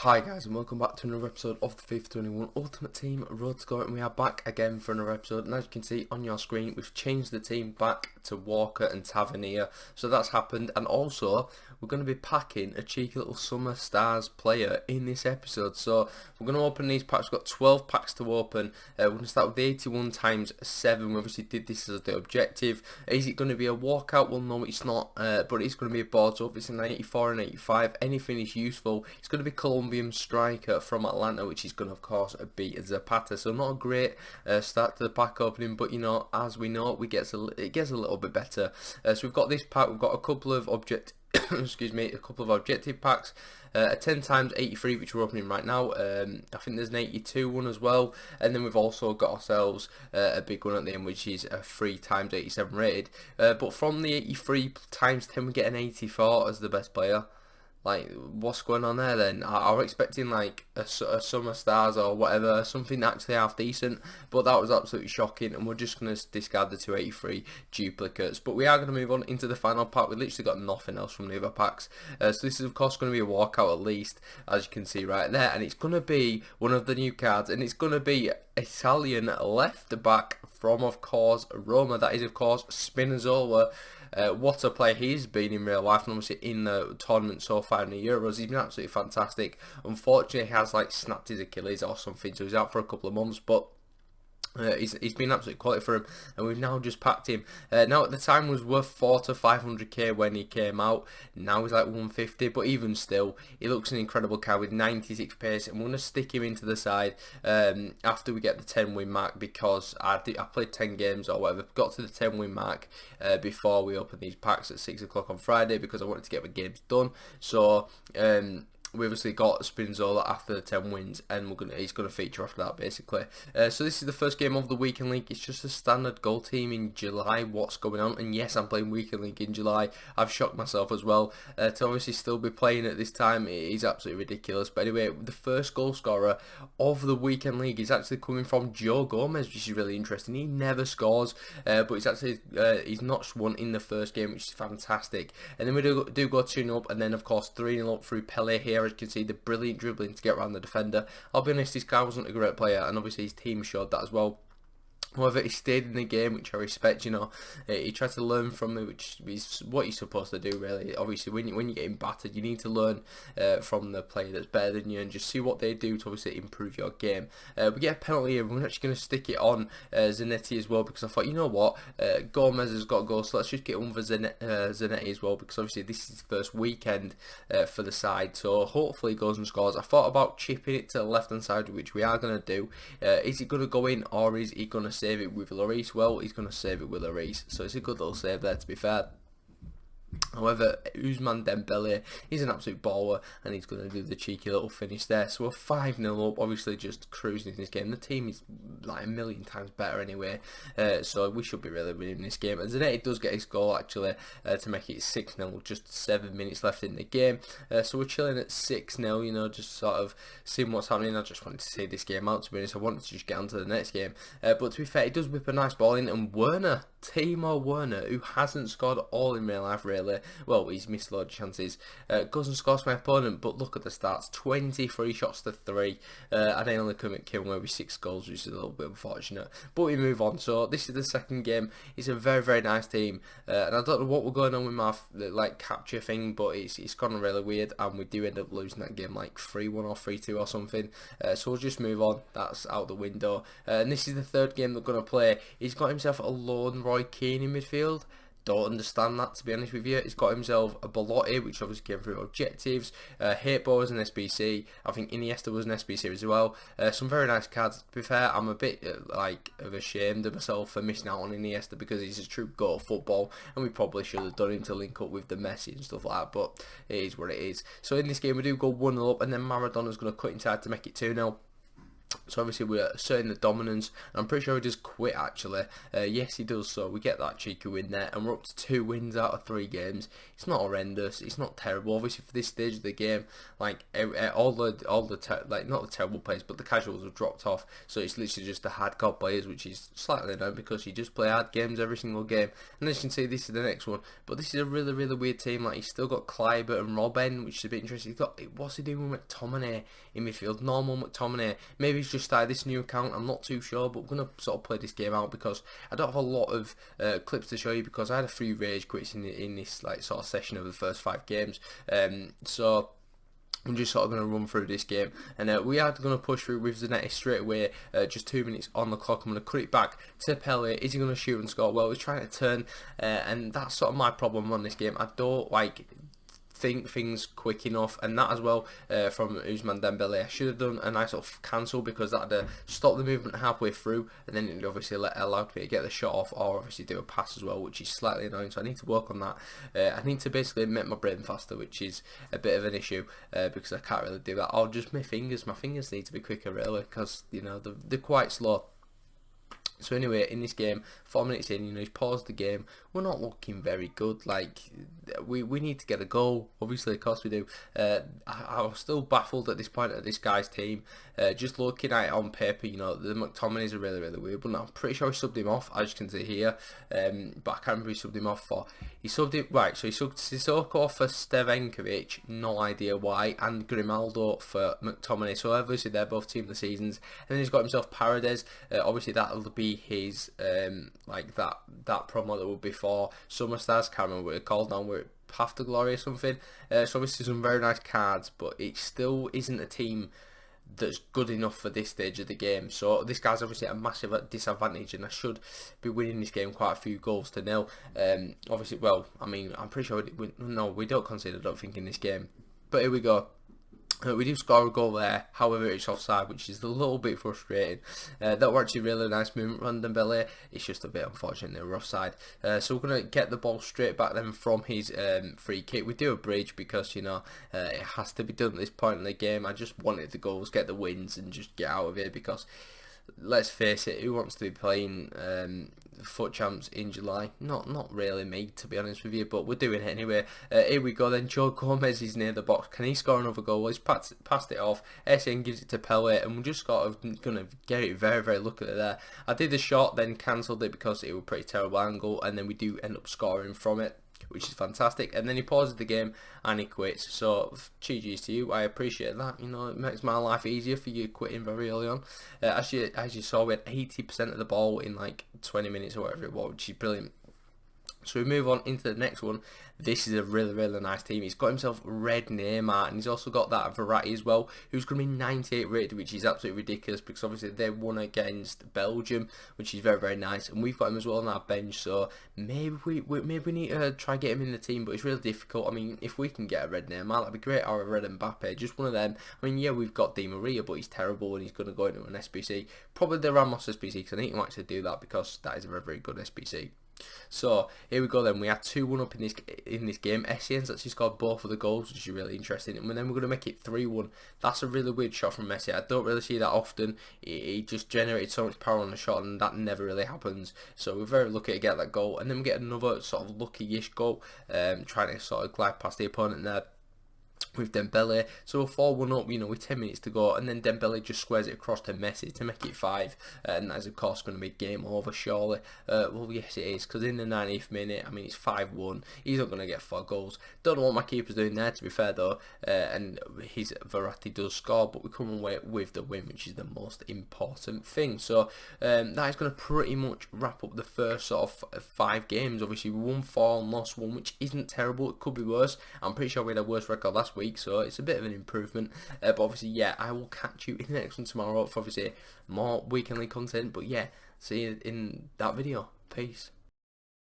Hi guys, and welcome back to another episode of the FIFA 21 Ultimate Team Road Score, and we are back again for another episode. And as you can see on your screen, we've changed the team back to Walker and Tavernier, so that's happened. And also we're going to be packing a cheeky little Summer Stars player in this episode, so we're going to open these packs. We've got 12 packs to open. We're going to start with the 81 times 7. We obviously did this as the objective. Is it going to be a walkout? Well, no, it's not, but it's going to be a board. So if it's an 84 and 85, anything is useful. It's going to be Colombian striker from Atlanta, which is going to of course beat Zapata. So not a great start to the pack opening, but you know, as we know, it gets a little bit better. So we've got this pack. We've got a couple of excuse me, a couple of objective packs, a 10 times 83 which we're opening right now. I think there's an 82 one as well, and then we've also got ourselves a big one at the end, which is a 3 times 87 rated. But from the 83 times 10 we get an 84 as the best player. Like, what's going on there then? I was expecting like a Summer Stars or whatever, something actually half decent, but that was absolutely shocking, and we're just going to discard the 283 duplicates. But we are going to move on into the final pack. We literally got nothing else from the other packs. So this is of course going to be a walkout at least, as you can see right there, and it's going to be one of the new cards, and it's going to be Italian left back from of course Roma. That is of course Spinazzola. What a player he's been in real life, and obviously in the tournament so far in the Euros, he's been absolutely fantastic. Unfortunately, he has like snapped his Achilles or something, so he's out for a couple of months, but he's been absolute quality for him, and we've now just packed him. Now at the time was worth 400 to 500k when he came out. Now he's like 150, but even still, he looks an incredible card with 96 pace, and we're gonna stick him into the side after we get the 10 win mark, because I played 10 games or whatever, got to the 10 win mark before we open these packs at 6 o'clock on Friday, because I wanted to get my games done. So we obviously got Spinazzola after the 10 wins, and he's going to feature after that basically. So this is the first game of the weekend league. It's just a standard goal team in July. What's going on? And yes, I'm playing weekend league in July. I've shocked myself as well to obviously still be playing at this time. It is absolutely ridiculous. But anyway, the first goal scorer of the weekend league is actually coming from Joe Gomez, which is really interesting. He never scores, but he's actually he's notched one in the first game, which is fantastic. And then we do go 2-0 up, and then of course 3-0 up through Pele here. As you can see, the brilliant dribbling to get around the defender. I'll be honest, this guy wasn't a great player, and obviously his team showed that as well. However, he stayed in the game, which I respect. You know, he tried to learn from it, which is what you're supposed to do, really. Obviously, when you're getting battered, you need to learn from the player that's better than you, and just see what they do to obviously improve your game. We get a penalty here. We're actually going to stick it on Zanetti as well, because I thought, you know what, Gomez has got goals, so let's just get one for Zanetti as well, because obviously this is his first weekend for the side, so hopefully he goes and scores. I thought about chipping it to the left hand side, which we are going to do. Is it going to go in, or is he going to save it with Lloris? Well, he's going to save it with Lloris, so it's a good little save there, to be fair. However, Ousmane Dembele, he's an absolute baller, and he's going to do the cheeky little finish there. So we're 5-0 up, obviously just cruising in this game. The team is like a million times better anyway, so we should be really winning this game. And Zanetti does get his goal actually to make it 6-0, just 7 minutes left in the game. So we're chilling at 6-0, you know, just sort of seeing what's happening. I just wanted to see this game out, to be honest. I wanted to just get on to the next game. But to be fair, he does whip a nice ball in, and Timo Werner, who hasn't scored all in real life really, well, he's missed a lot of chances, goes and scores my opponent. But look at the stats, 23 shots to 3, and they only come at kill away with 6 goals, which is a little bit unfortunate, but we move on. So this is the second game. It's a very, very nice team, and I don't know what we're going on with my like capture thing, but it's gone really weird, and we do end up losing that game like 3-1 or 3-2 or something. So we'll just move on. That's out the window. And this is the third game they're going to play. He's got himself a lone Roy Keane in midfield. Don't understand that, to be honest with you. He's got himself a Belotti, which obviously came through objectives. Hatebo is an SBC. I think Iniesta was an SBC as well. Some very nice cards. To be fair, I'm a bit ashamed of myself for missing out on Iniesta, because he's a true goat of football, and we probably should have done him to link up with the Messi and stuff like that, but it is what it is. So in this game we do go 1-0 up, and then Maradona's going to cut inside to make it 2-0. So obviously we're asserting the dominance. I'm pretty sure he just quit actually. Yes, he does. So we get that cheeky win there, and we're up to 2 wins out of 3 games. It's not horrendous. It's not terrible. Obviously for this stage of the game, like all the like not the terrible players, but the casuals have dropped off. So it's literally just the hardcore players, which is slightly annoying because you just play hard games every single game. And as you can see, this is the next one. But this is a really weird team. Like he's still got Kleiber and Robben, which is a bit interesting. He's got what's he doing with McTominay in midfield? Normal McTominay. Maybe he's just started this new account. I'm not too sure, but we're gonna sort of play this game out because I don't have a lot of clips to show you because I had a few rage quits in this like sort of session of the first 5 games. So I'm just sort of going to run through this game, and we are going to push through with Zanetti straight away. Just 2 minutes on the clock. I'm going to cut it back to Pele. Is he going to shoot and score? Well, he's trying to turn, and that's sort of my problem on this game. I don't like think things quick enough, and that as well from Ousmane Dembele. I should have done a nice sort of cancel because that had stopped the movement halfway through, and then it obviously allowed me to get the shot off or obviously do a pass as well, which is slightly annoying. So I need to work on that. I need to basically make my brain faster, which is a bit of an issue because I can't really do that. Or just my fingers need to be quicker really, because you know they're quite slow. So anyway, in this game, 4 minutes in, you know, he's paused the game. We're not looking very good. Like, we need to get a goal. Obviously, of course we do. I was still baffled at this point at this guy's team. Just looking at it on paper, you know, the McTominays are really weird. But I'm pretty sure he subbed him off, as you can see here. But I can't remember he subbed him off for. He subbed him, right, so he subbed Sissoko for Stevenkovic, no idea why, and Grimaldo for McTominay. So obviously they're both team of the seasons. And then he's got himself Paredes. Obviously that'll be his like that promo that would be for Summer Stars. Can't remember what it's called now, where it Path to Glory or something. So obviously some very nice cards, but it still isn't a team that's good enough for this stage of the game. So this guy's obviously at a massive disadvantage, and I should be winning this game quite a few goals to nil. Obviously, well, I mean, I'm pretty sure we don't concede, I don't think, in this game. But here we go. We do score a goal there, however it's offside, which is a little bit frustrating. That was actually really nice movement from Dembele. It's just a bit unfortunate they were offside. So we're going to get the ball straight back then from his free kick. We do a bridge because, you know, it has to be done at this point in the game. I just wanted the goals, get the wins and just get out of here because, let's face it, who wants to be playing foot champs in July? Not really me, to be honest with you, but we're doing it anyway. Here we go then. Joe Gomez is near the box. Can he score another goal? Well, he's passed it off. SN gives it to Pele, and we're just sort of going to get it very luckily there. I did the shot, then cancelled it because it was a pretty terrible angle, and then we do end up scoring from it, which is fantastic. And then he pauses the game and he quits. So GG's to you. I appreciate that. You know, it makes my life easier for you quitting very early on. As you saw, we had 80% of the ball in like 20 minutes or whatever it was, which is brilliant. So we move on into the next one. This is a really nice team. He's got himself Red Neymar, and he's also got that Verratti as well, who's going to be 98 rated, which is absolutely ridiculous because obviously they won against Belgium, which is very nice. And we've got him as well on our bench, so maybe we need to try get him in the team, but it's really difficult. I mean, if we can get a Red Neymar, that'd be great, or a Red Mbappe, just one of them. I mean, yeah, we've got Di Maria, but he's terrible and he's going to go into an SBC. Probably the Ramos SBC, because I need to actually do that because that is a very good SBC. So here we go then. We are 2-1 up in this game. Essien's actually scored both of the goals, which is really interesting. And then we're going to make it 3-1. That's a really weird shot from Messi. I don't really see that often. He just generated so much power on the shot, and that never really happens. So we're very lucky to get that goal. And then we get another sort of lucky-ish goal, trying to sort of glide past the opponent there with Dembele. So we're 4-1 up, you know, with 10 minutes to go, and then Dembele just squares it across to Messi to make it 5, and that is of course going to be game over surely. Well, yes it is, because in the 90th minute, I mean, it's 5-1, he's not going to get 4 goals. Don't know what my keeper's doing there, to be fair though, and his Verratti does score, but we come away with the win, which is the most important thing. So that is going to pretty much wrap up the first sort of 5 games. Obviously we won 4 and lost 1, which isn't terrible. It could be worse. I'm pretty sure we had a worse record last week, so it's a bit of an improvement. But obviously, yeah, I will catch you in the next one tomorrow for obviously more weekendly content. But yeah, see you in that video. Peace.